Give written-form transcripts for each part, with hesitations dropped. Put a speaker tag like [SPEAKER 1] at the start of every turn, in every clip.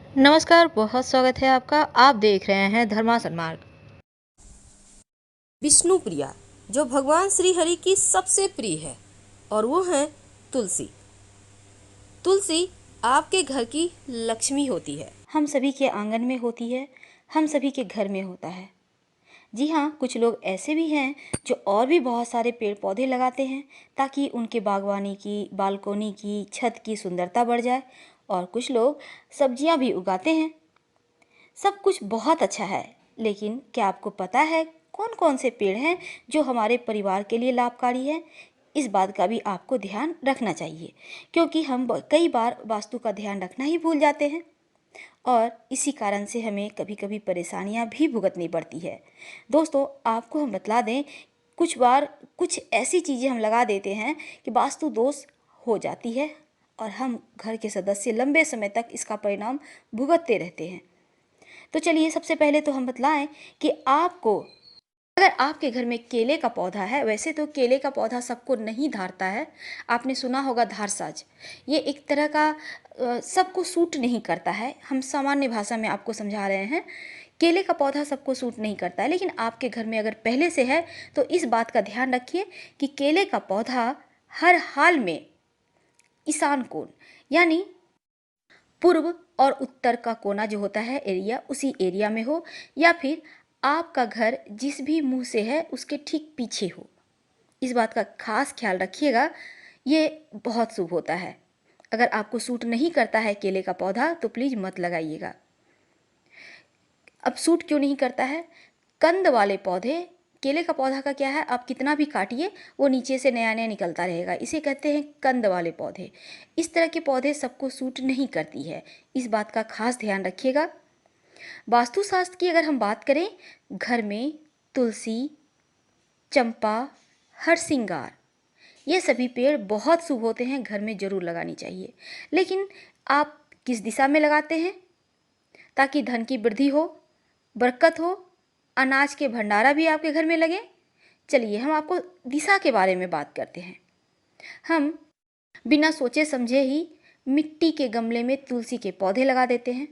[SPEAKER 1] नमस्कार, बहुत स्वागत है आपका। आप देख रहे हैं धर्मासन मार्ग।
[SPEAKER 2] विष्णु प्रिया जो भगवान श्री हरि की सबसे प्रिय है और वो है तुलसी। तुलसी आपके घर की लक्ष्मी होती है।
[SPEAKER 1] हम सभी के आंगन में होती है, हम सभी के घर में होता है। जी हाँ, कुछ लोग ऐसे भी हैं जो और भी बहुत सारे पेड़ पौधे लगाते हैं ताकि उनके बागवानी की, बालकोनी की, छत की सुंदरता बढ़ जाए। और कुछ लोग सब्जियां भी उगाते हैं। सब कुछ बहुत अच्छा है, लेकिन क्या आपको पता है कौन कौन से पेड़ हैं जो हमारे परिवार के लिए लाभकारी है? इस बात का भी आपको ध्यान रखना चाहिए, क्योंकि हम कई बार वास्तु का ध्यान रखना ही भूल जाते हैं और इसी कारण से हमें कभी कभी परेशानियां भी भुगतनी पड़ती है। दोस्तों, आपको हम बतला दें, कुछ बार कुछ ऐसी चीज़ें हम लगा देते हैं कि वास्तु दोष हो जाती है और हम घर के सदस्य लंबे समय तक इसका परिणाम भुगतते रहते हैं। तो चलिए, सबसे पहले तो हम बतलाएं कि आपको, अगर आपके घर में केले का पौधा है, वैसे तो केले का पौधा सबको नहीं धारता है। आपने सुना होगा धारसाज, ये एक तरह का सबको सूट नहीं करता है। हम सामान्य भाषा में आपको समझा रहे हैं, केले का पौधा सबको सूट नहीं करता है। लेकिन आपके घर में अगर पहले से है तो इस बात का ध्यान रखिए कि केले का पौधा हर हाल में ईशान कोण, यानी पूर्व और उत्तर का कोना जो होता है एरिया, उसी एरिया में हो, या फिर आपका घर जिस भी मुंह से है उसके ठीक पीछे हो। इस बात का खास ख्याल रखिएगा, ये बहुत शुभ होता है। अगर आपको सूट नहीं करता है केले का पौधा तो प्लीज़ मत लगाइएगा। अब सूट क्यों नहीं करता है? कंद वाले पौधे, केले का पौधा का क्या है, आप कितना भी काटिए वो नीचे से नया नया निकलता रहेगा, इसे कहते हैं कंद वाले पौधे। इस तरह के पौधे सबको सूट नहीं करती है, इस बात का खास ध्यान रखिएगा। वास्तुशास्त्र की अगर हम बात करें, घर में तुलसी, चंपा, हरसिंगार, ये सभी पेड़ बहुत शुभ होते हैं, घर में जरूर लगानी चाहिए। लेकिन आप किस दिशा में लगाते हैं ताकि धन की वृद्धि हो, बरकत हो, अनाज के भंडारा भी आपके घर में लगे? चलिए, हम आपको दिशा के बारे में बात करते हैं। हम बिना सोचे समझे ही मिट्टी के गमले में तुलसी के पौधे लगा देते हैं।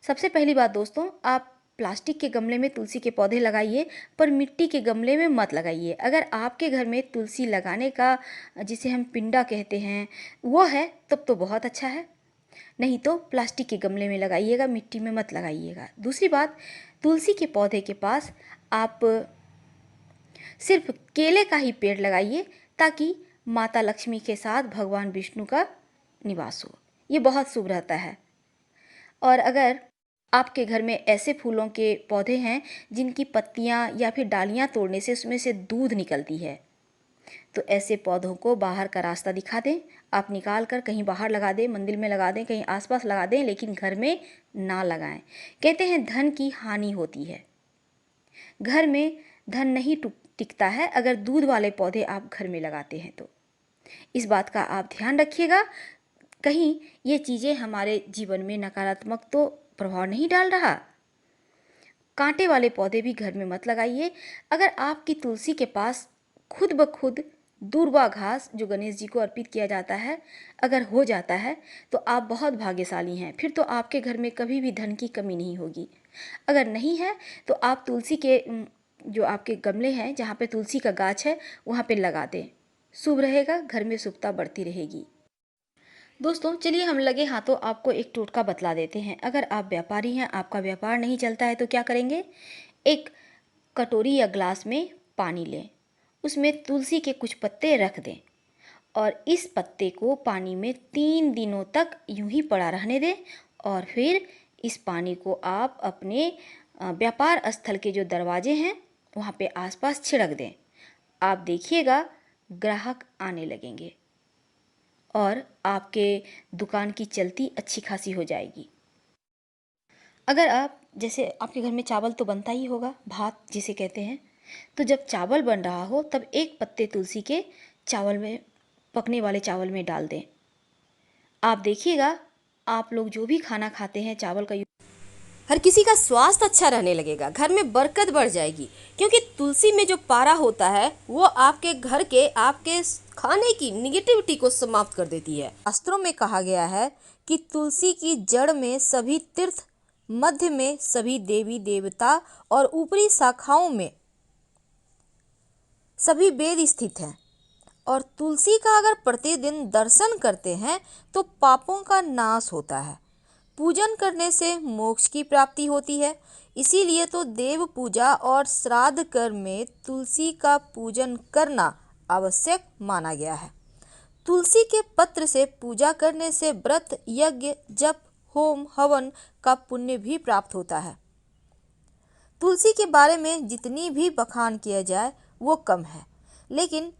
[SPEAKER 1] सबसे पहली बात दोस्तों, आप प्लास्टिक के गमले में तुलसी के पौधे लगाइए, पर मिट्टी के गमले में मत लगाइए। अगर आपके घर में तुलसी लगाने का, जिसे हम पिंडा कहते हैं, वो है, तब तो बहुत अच्छा है। नहीं तो प्लास्टिक के गमले में लगाइएगा, मिट्टी में मत लगाइएगा। दूसरी बात, तुलसी के पौधे के पास आप सिर्फ केले का ही पेड़ लगाइए ताकि माता लक्ष्मी के साथ भगवान विष्णु का निवास हो। ये बहुत शुभ रहता है। और अगर आपके घर में ऐसे फूलों के पौधे हैं जिनकी पत्तियां या फिर डालियां तोड़ने से उसमें से दूध निकलती है, तो ऐसे पौधों को बाहर का रास्ता दिखा दें। आप निकाल कर कहीं बाहर लगा दें, मंदिर में लगा दें, कहीं आसपास लगा दें, लेकिन घर में ना लगाएं। कहते हैं धन की हानि होती है। घर में धन नहीं टिकता है अगर दूध वाले पौधे आप घर में लगाते हैं तो। इस बात का आप ध्यान रखिएगा, कहीं ये चीज़ें हमारे जीवन में नकारात्मक तो प्रभाव नहीं डाल रहा। कांटे वाले पौधे भी घर में मत लगाइए। अगर आपकी तुलसी के पास खुद ब खुद दूर्वा घास, जो गणेश जी को अर्पित किया जाता है, अगर हो जाता है तो आप बहुत भाग्यशाली हैं। फिर तो आपके घर में कभी भी धन की कमी नहीं होगी। अगर नहीं है तो आप तुलसी के जो आपके गमले हैं जहाँ पे तुलसी का गाछ है वहाँ पे लगा दें, शुभ रहेगा, घर में शुभता बढ़ती रहेगी। दोस्तों, चलिए हम लगे हाथों आपको एक टोटका बतला देते हैं। अगर आप व्यापारी हैं, आपका व्यापार नहीं चलता है, तो क्या करेंगे? एक कटोरी या ग्लास में पानी लें, उसमें तुलसी के कुछ पत्ते रख दें और इस पत्ते को पानी में 3 दिनों तक यूं ही पड़ा रहने दें। और फिर इस पानी को आप अपने व्यापार स्थल के जो दरवाजे हैं वहाँ पे आसपास छिड़क दें। आप देखिएगा, ग्राहक आने लगेंगे और आपके दुकान की चलती अच्छी खासी हो जाएगी। अगर आप, जैसे आपके घर में चावल तो बनता ही होगा, भात जिसे कहते हैं, तो जब चावल बन रहा हो तब एक पत्ते तुलसी के चावल में, पकने वाले चावल में डाल दें। आप देखिएगा, आप लोग जो भी खाना खाते हैं चावल का
[SPEAKER 2] हर किसी का स्वास्थ्य अच्छा रहने लगेगा, घर में बरकत बढ़ जाएगी, क्योंकि तुलसी में जो पारा होता है वो आपके घर के आपके खाने की निगेटिविटी को समाप्त कर देती है। शास्त्रों में कहा गया है कि तुलसी की जड़ में सभी तीर्थ, मध्य में सभी देवी देवता और ऊपरी शाखाओं में सभी वेद स्थित हैं। और तुलसी का अगर प्रतिदिन दर्शन करते हैं तो पापों का नाश होता है। पूजन करने से मोक्ष की प्राप्ति होती है। इसीलिए तो देव पूजा और श्राद्ध कर्म में तुलसी का पूजन करना आवश्यक माना गया है। तुलसी के पत्र से पूजा करने से व्रत, यज्ञ, जप, होम, हवन का पुण्य भी प्राप्त होता है। तुलसी के बारे में जितनी भी बखान किया जाए वो कम है, लेकिन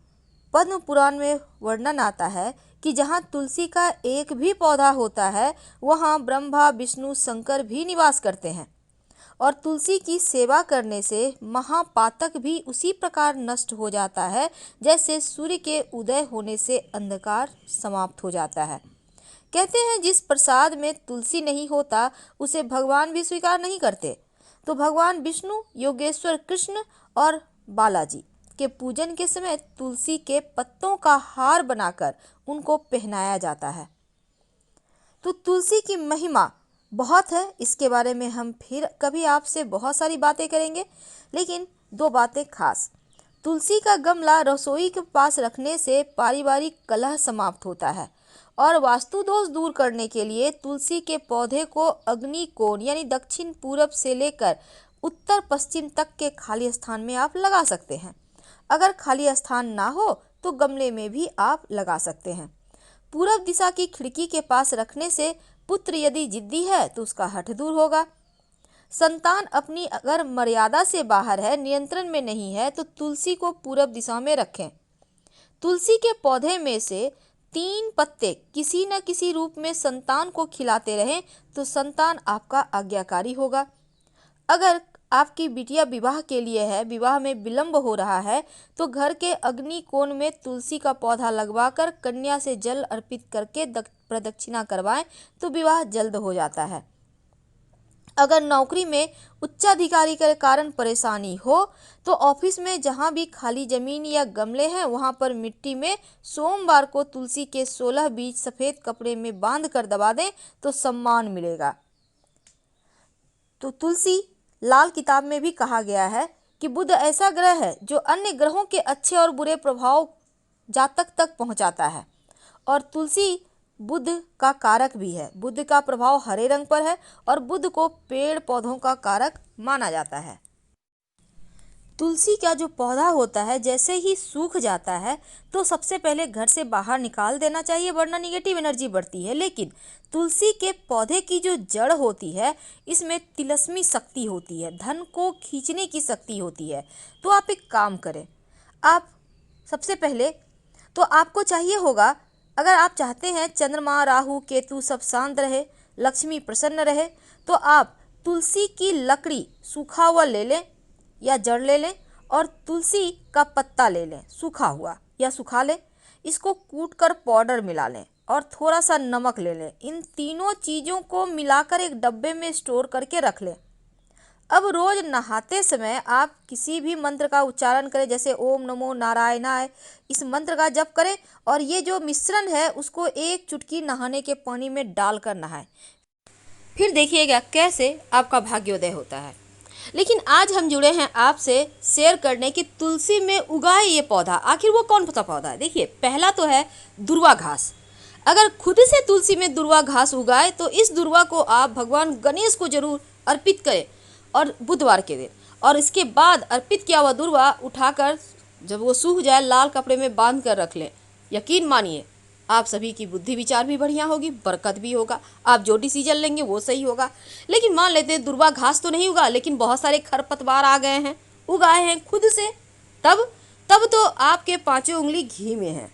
[SPEAKER 2] पद्म पुराण में वर्णन आता है कि जहाँ तुलसी का एक भी पौधा होता है वहाँ ब्रह्मा, विष्णु, शंकर भी निवास करते हैं। और तुलसी की सेवा करने से महापातक भी उसी प्रकार नष्ट हो जाता है जैसे सूर्य के उदय होने से अंधकार समाप्त हो जाता है। कहते हैं जिस प्रसाद में तुलसी नहीं होता उसे भगवान भी स्वीकार नहीं करते। तो भगवान विष्णु, योगेश्वर कृष्ण और बालाजी के पूजन के समय तुलसी के पत्तों का हार बनाकर उनको पहनाया जाता है। तो तुलसी की महिमा बहुत है, इसके बारे में हम फिर कभी आपसे बहुत सारी बातें करेंगे, लेकिन दो बातें खास। तुलसी का गमला रसोई के पास रखने से पारिवारिक कलह समाप्त होता है। और वास्तु दोष दूर करने के लिए तुलसी के पौधे को अग्नि कोण यानी दक्षिण पूरब से लेकर उत्तर पश्चिम तक के खाली स्थान में आप लगा सकते हैं। अगर खाली स्थान ना हो तो गमले में भी आप लगा सकते हैं। पूरब दिशा की खिड़की के पास रखने से पुत्र यदि जिद्दी है तो उसका हठ दूर होगा। संतान अपनी अगर मर्यादा से बाहर है, नियंत्रण में नहीं है, तो तुलसी को पूरब दिशा में रखें। तुलसी के पौधे में से 3 पत्ते किसी न किसी रूप में संतान को खिलाते रहें तो संतान आपका आज्ञाकारी होगा। अगर आपकी बिटिया विवाह के लिए है, विवाह में विलंब हो रहा है, तो घर के अग्नि कोण में तुलसी का पौधा लगवाकर कन्या से जल अर्पित करके प्रदक्षिणा करवाएं तो विवाह जल्द हो जाता है। अगर नौकरी में उच्चाधिकारी के कारण परेशानी हो तो ऑफिस में जहां भी खाली जमीन या गमले हैं वहां पर मिट्टी में सोमवार को तुलसी के 16 बीज सफेद कपड़े में बांध कर दबा दें तो सम्मान मिलेगा। तो तुलसी लाल किताब में भी कहा गया है कि बुध ऐसा ग्रह है जो अन्य ग्रहों के अच्छे और बुरे प्रभाव जातक तक पहुंचाता है। और तुलसी बुध का कारक भी है। बुध का प्रभाव हरे रंग पर है और बुध को पेड़ पौधों का कारक माना जाता है। तुलसी का जो पौधा होता है जैसे ही सूख जाता है तो सबसे पहले घर से बाहर निकाल देना चाहिए, वरना निगेटिव एनर्जी बढ़ती है। लेकिन तुलसी के पौधे की जो जड़ होती है इसमें तिलस्मी शक्ति होती है, धन को खींचने की शक्ति होती है। तो आप एक काम करें, आप सबसे पहले तो आपको चाहिए होगा, अगर आप चाहते हैं चंद्रमा, राहु, केतु सब शांत रहे, लक्ष्मी प्रसन्न रहे, तो आप तुलसी की लकड़ी सूखा हुआ ले लें या जड़ ले लें और तुलसी का पत्ता ले लें सूखा हुआ या सुखा लें, इसको कूटकर पाउडर मिला लें और थोड़ा सा नमक ले लें। इन तीनों चीज़ों को मिलाकर एक डब्बे में स्टोर करके रख लें। अब रोज नहाते समय आप किसी भी मंत्र का उच्चारण करें, जैसे ओम नमो नारायणाय, इस मंत्र का जप करें और ये जो मिश्रण है उसको एक चुटकी नहाने के पानी में डालकर नहाएं। फिर देखिएगा कैसे आपका भाग्योदय होता है। लेकिन आज हम जुड़े हैं आपसे शेयर करने की तुलसी में उगाए ये पौधा, आखिर वो कौन सा पौधा है। देखिए, पहला तो है दुर्वा घास। अगर खुद से तुलसी में दुर्वा घास उगाए तो इस दुर्वा को आप भगवान गणेश को जरूर अर्पित करें और बुधवार के दिन, और इसके बाद अर्पित किया हुआ दुर्वा उठाकर जब वो सूख जाए लाल कपड़े में बांध कर रख लें। यकीन मानिए आप सभी की बुद्धि विचार भी बढ़िया होगी, बरकत भी होगा, आप जो डिसीजन लेंगे वो सही होगा। लेकिन मान लेते हैं दुर्वा घास तो नहीं उगा, लेकिन बहुत सारे खरपतवार आ गए हैं, उगाए हैं खुद से, तब तो आपके 5 उंगली घी में है।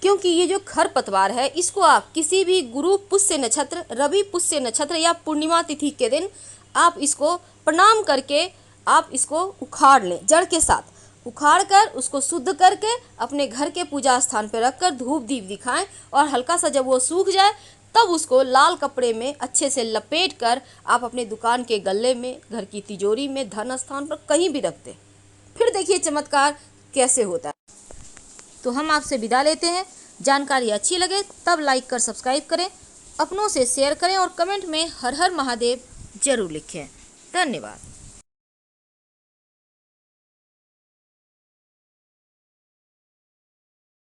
[SPEAKER 2] क्योंकि ये जो खरपतवार है इसको आप किसी भी गुरु पुष्य नक्षत्र, रवि पुष्य नक्षत्र या पूर्णिमा तिथि के दिन आप इसको प्रणाम करके आप इसको उखाड़ लें, जड़ के साथ उखाड़ कर उसको शुद्ध करके अपने घर के पूजा स्थान पर रखकर धूप दीप दिखाएं और हल्का सा जब वो सूख जाए तब उसको लाल कपड़े में अच्छे से लपेट कर आप अपने दुकान के गल्ले में, घर की तिजोरी में, धन स्थान पर कहीं भी रख दें। फिर देखिए चमत्कार कैसे होता है। तो हम आपसे विदा लेते हैं। जानकारी अच्छी लगे तब लाइक कर सब्सक्राइब करें, अपनों से शेयर करें और कमेंट में हर हर महादेव जरूर लिखें। धन्यवाद।